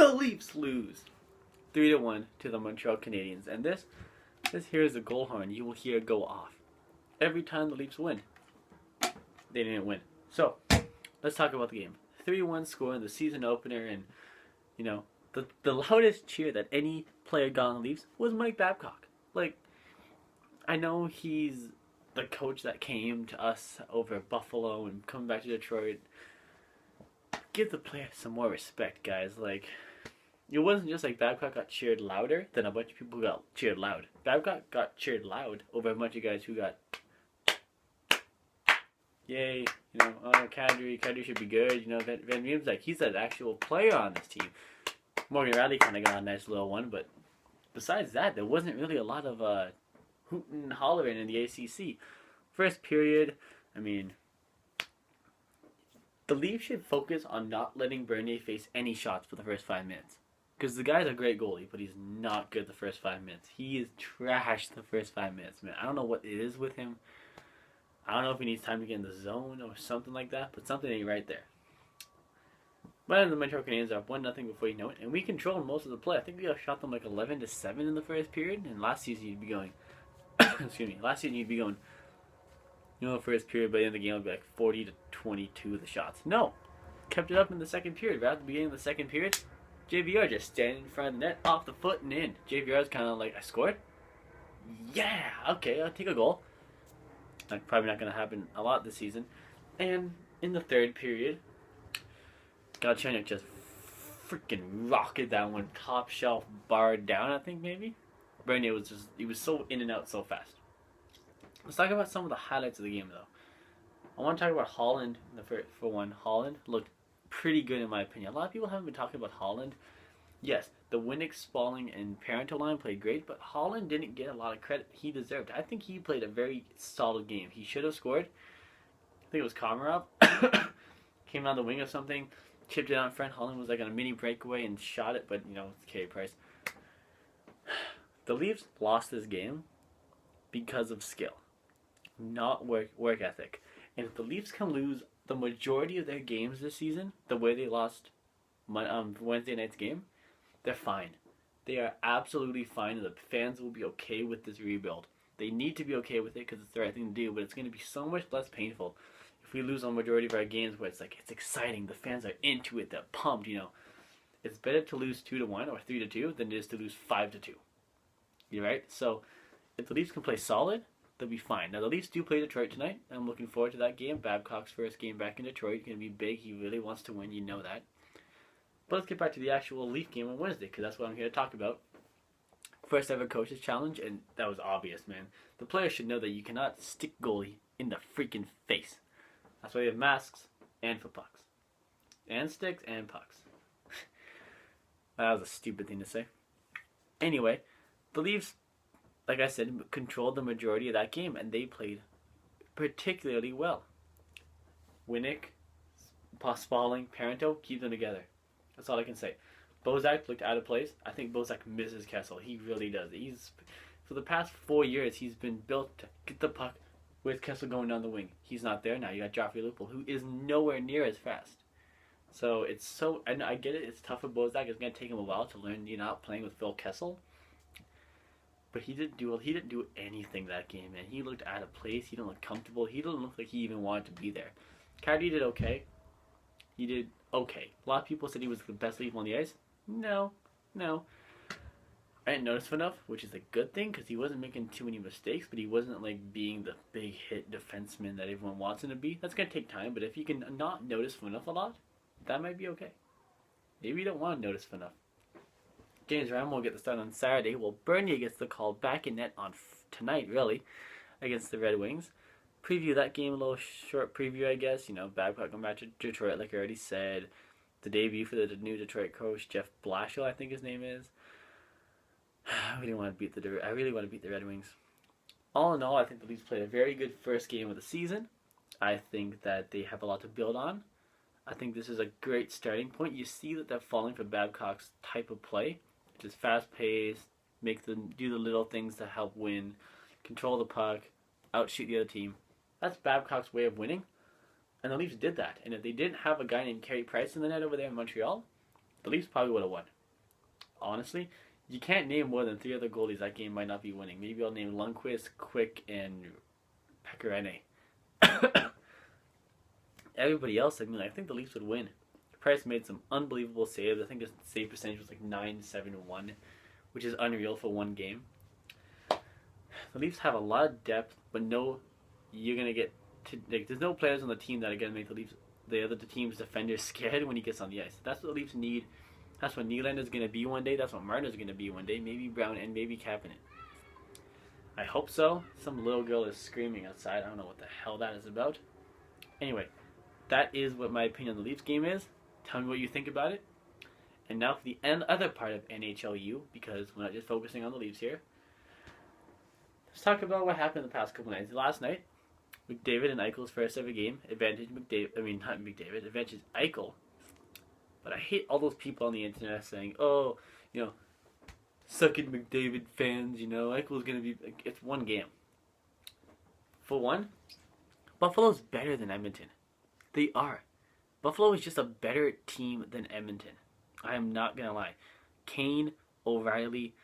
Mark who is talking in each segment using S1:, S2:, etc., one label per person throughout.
S1: The Leafs lose 3-1 to the Montreal Canadiens, and this here is a goal horn you will hear go off every time the Leafs win. They didn't win. So, let's talk about the game. 3-1 score in the season opener, and, you know, the loudest cheer that any player got on the Leafs was Mike Babcock. Like, I know he's the coach that came to us over Buffalo and coming back to Detroit. Give the players some more respect, guys. Like, it wasn't just like Babcock got cheered louder than a bunch of people who got cheered loud. Babcock got cheered loud over a bunch of guys who got, yay, you know, oh, Kadri should be good. You know, Van Riemsdyk, like, he's an actual player on this team. Morgan Riley kind of got a nice little one, but besides that, there wasn't really a lot of hooting and hollering in the ACC. First period, I mean, the Leafs should focus on not letting Bernier face any shots for the first 5 minutes. Because the guy's a great goalie, but he's not good the first 5 minutes. He is trash the first 5 minutes, man. I don't know what it is with him. I don't know if he needs time to get in the zone or something like that, but something ain't right there. But the Montreal Canadiens are up 1-0 before you know it, and we controlled most of the play. I think we shot them like 11-7 in the first period, and last season you'd be going, excuse me, last season you'd be going, you know, the first period, by the end of the game would be like 40-22 of the shots. No, kept it up in the second period. Right at the beginning of the second period, JVR just standing in front of the net, off the foot and in. JVR's kind of like, I scored? Yeah, okay, I'll take a goal. That's probably not going to happen a lot this season. And in the third period, Galchenyuk just freaking rocketed that one top shelf bar down, I think maybe. Bernier was just, he was so in and out so fast. Let's talk about some of the highlights of the game, though. I want to talk about Holland for one. Holland looked pretty good in my opinion. A lot of people haven't been talking about Holland. Yes, the Winnick, Spalling, and Parenteau line played great, but Holland didn't get a lot of credit he deserved. I think he played a very solid game. He should have scored. I think it was Komarov. Came on the wing or something, chipped it out in front. Holland was like on a mini breakaway and shot it, but, you know, it's Carey Price. The Leafs lost this game because of skill, not work ethic. And if the Leafs can lose the majority of their games this season, the way they lost Wednesday night's game, they're fine. They are absolutely fine, and the fans will be okay with this rebuild. They need to be okay with it because it's the right thing to do, but it's going to be so much less painful if we lose on the majority of our games where it's like, it's exciting, the fans are into it, they're pumped, you know. It's better to lose 2-1 or 3-2 than it is to lose 5-2. You're right? So, if the Leafs can play solid, they'll be fine. Now, the Leafs do play Detroit tonight. I'm looking forward to that game. Babcock's first game back in Detroit is going to be big. He really wants to win. You know that. But let's get back to the actual Leaf game on Wednesday, because that's what I'm here to talk about. First ever coach's challenge, and that was obvious, man. The players should know that you cannot stick goalie in the freaking face. That's why we have masks and for pucks. And sticks and pucks. That was a stupid thing to say. Anyway, the Leafs, like I said, controlled the majority of that game, and they played particularly well. Winnick, Spalling, Parenteau, keep them together. That's all I can say. Bozak looked out of place. I think Bozak misses Kessel. He really does. For the past 4 years, he's been built to get the puck with Kessel going down the wing. He's not there now. You got Joffrey Lupul, who is nowhere near as fast. So it's so, and I get it. It's tough for Bozak. It's going to take him a while to learn, you know, playing with Phil Kessel. But he didn't do anything that game, man. He looked out of place. He didn't look comfortable. He didn't look like he even wanted to be there. Kadri did okay. He did okay. A lot of people said he was the best Leaf on the ice. No. I didn't notice enough, which is a good thing because he wasn't making too many mistakes, but he wasn't like being the big hit defenseman that everyone wants him to be. That's going to take time, but if you can not notice enough a lot, that might be okay. Maybe you don't want to notice enough. James Ram will get the start on Saturday. Well, Bernier gets the call back in net on tonight, really, against the Red Wings. Preview that game, a little short preview, I guess. You know, Babcock going back to Detroit, like I already said. The debut for the new Detroit coach, Jeff Blashill, I think his name is. I really want to beat the Red Wings. All in all, I think the Leafs played a very good first game of the season. I think that they have a lot to build on. I think this is a great starting point. You see that they're falling for Babcock's type of play, which is fast-paced, do the little things to help win, control the puck, outshoot the other team. That's Babcock's way of winning, and the Leafs did that. And if they didn't have a guy named Carey Price in the net over there in Montreal, the Leafs probably would have won. Honestly, you can't name more than 3 other goalies that game might not be winning. Maybe I'll name Lundqvist, Quick, and Pecorine. Everybody else, I mean, I think the Leafs would win. Price made some unbelievable saves. I think his save percentage was like 971, which is unreal for one game. The Leafs have a lot of depth, but you're gonna get there's no players on the team that are gonna make the other team's defenders scared when he gets on the ice. That's what the Leafs need. That's what Nylander's gonna be one day. That's what Marner's gonna be one day. Maybe Brown and maybe Kapanen. I hope so. Some little girl is screaming outside. I don't know what the hell that is about. Anyway, that is what my opinion on the Leafs game is. Tell me what you think about it. And now for the other part of NHLU, because we're not just focusing on the Leafs here. Let's talk about what happened in the past couple nights. Last night, McDavid and Eichel's first ever game. Advantage Eichel. But I hate all those people on the internet saying, oh, suck it McDavid fans, Eichel's going to be... It's one game. For one, Buffalo's better than Edmonton. They are. Buffalo is just a better team than Edmonton. I am not going to lie. Kane, O'Reilly,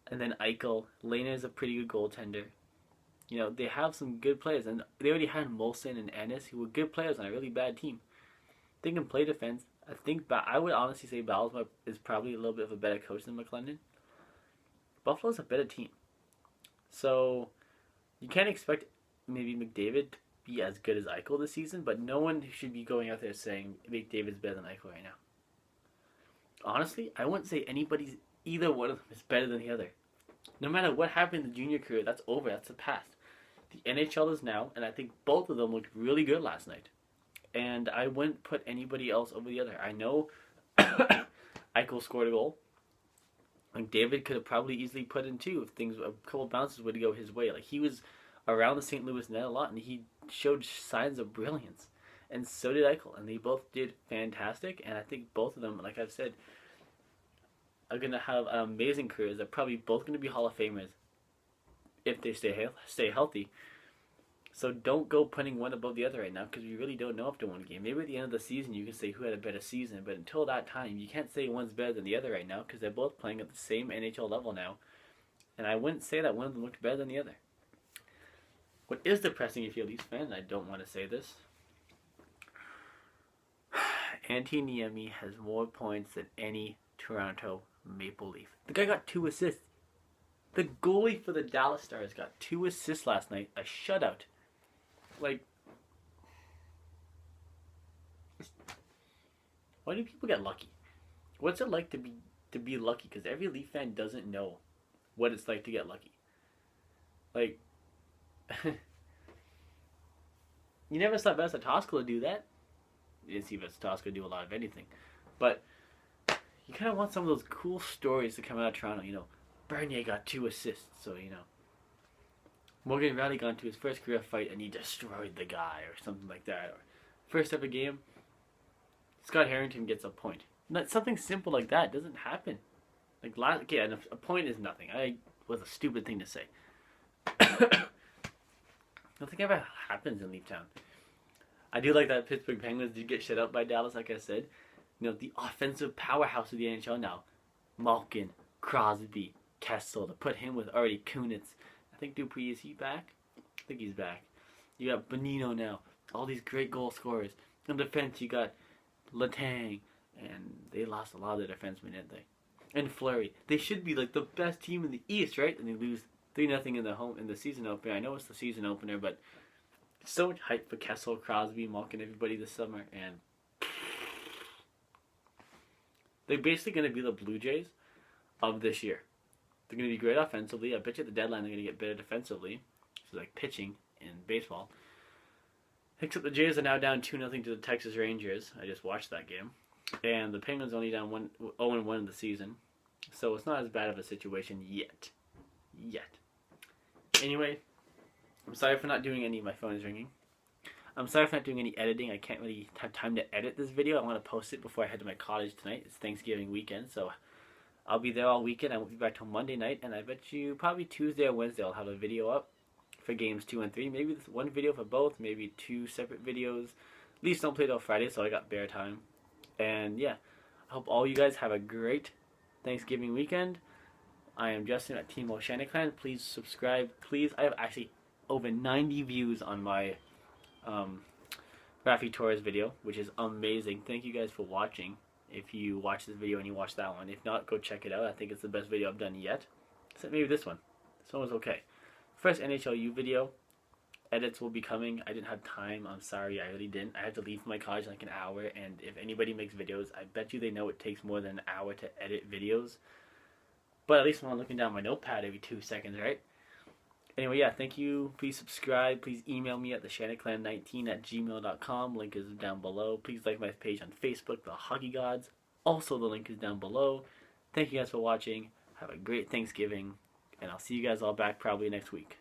S1: and then Eichel. Lehner is a pretty good goaltender. They have some good players. And they already had Molson and Ennis, who were good players on a really bad team. They can play defense. I would honestly say Bowles is probably a little bit of a better coach than McLendon. Buffalo's a better team. So, you can't expect maybe McDavid to be as good as Eichel this season, but no one should be going out there saying McDavid's better than Eichel right now. Honestly, I wouldn't say either one of them is better than the other. No matter what happened in the junior career, that's over. That's the past. The NHL is now, and I think both of them looked really good last night. And I wouldn't put anybody else over the other. I know Eichel scored a goal. McDavid could have probably easily put in 2 if a couple bounces would go his way. Like, he was around the St. Louis net a lot, and he showed signs of brilliance. And so did Eichel, and they both did fantastic. And I think both of them, like I've said, are going to have amazing careers. They're probably both going to be Hall of Famers if they stay healthy. So don't go putting one above the other right now, because we really don't know after one game. Maybe at the end of the season you can say who had a better season, but until that time you can't say one's better than the other right now, because they're both playing at the same NHL level now. And I wouldn't say that one of them looked better than the other. What is depressing if you're a Leafs fan, and I don't want to say this, Neimi has more points than any Toronto Maple Leaf. The guy got 2 assists. The goalie for the Dallas Stars got 2 assists last night, a shutout. Like, why do people get lucky? What's it like to be lucky? Because every Leaf fan doesn't know what it's like to get lucky. Like, you never saw Vesatoskala do that. You didn't see Vesatoskala do a lot of anything. But you kind of want some of those cool stories to come out of Toronto. Bernier got 2 assists, so, Morgan Rielly got into his first career fight and he destroyed the guy or something like that. Or first ever game, Scott Harrington gets a point. Something simple like that doesn't happen. Like a point is nothing. I was a stupid thing to say. Nothing ever happens in Leaf Town. I do like that Pittsburgh Penguins did get shut out by Dallas, like I said. The offensive powerhouse of the NHL now. Malkin, Crosby, Kessel, to put him with already Kunitz. I think Dupuis, is he back? I think he's back. You got Bonino now. All these great goal scorers. In defense, you got Letang. And they lost a lot of their defensemen, didn't they? And Fleury. They should be like the best team in the East, right? And they lose 3-0 in the season opener. I know it's the season opener, but so much hype for Kessel, Crosby, Malkin, everybody this summer. And they're basically going to be the Blue Jays of this year. They're going to be great offensively. I bet you at the deadline they're going to get better defensively. So like pitching in baseball. Except the Jays are now down 2-0 to the Texas Rangers. I just watched that game. And the Penguins only down 0-1 in the season. So it's not as bad of a situation yet. Anyway, I'm sorry for not doing any... My phone is ringing. I'm sorry for not doing any editing. I can't really have time to edit this video. I want to post it before I head to my cottage tonight. It's Thanksgiving weekend, so I'll be there all weekend. I won't be back till Monday night, and I bet you probably Tuesday or Wednesday I'll have a video up for games 2 and 3. Maybe this one video for both, maybe 2 separate videos. Leafs don't play till Friday, so I got bare time. And yeah, I hope all you guys have a great Thanksgiving weekend. I am Justin at Team Clan. Please subscribe. Please, I have actually over 90 views on my Rafi Torres video, which is amazing. Thank you guys for watching. If you watch this video and you watch that one. If not, go check it out. I think it's the best video I've done yet. Except maybe this one. This one was okay. First NHLU video. Edits will be coming. I didn't have time. I'm sorry. I really didn't. I had to leave my college in like an hour. And if anybody makes videos, I bet you they know it takes more than an hour to edit videos. But at least I'm not looking down my notepad every 2 seconds, right? Anyway, yeah, thank you. Please subscribe. Please email me at theshantyclan19@gmail.com. Link is down below. Please like my page on Facebook, The Hockey Gods. Also, the link is down below. Thank you guys for watching. Have a great Thanksgiving. And I'll see you guys all back probably next week.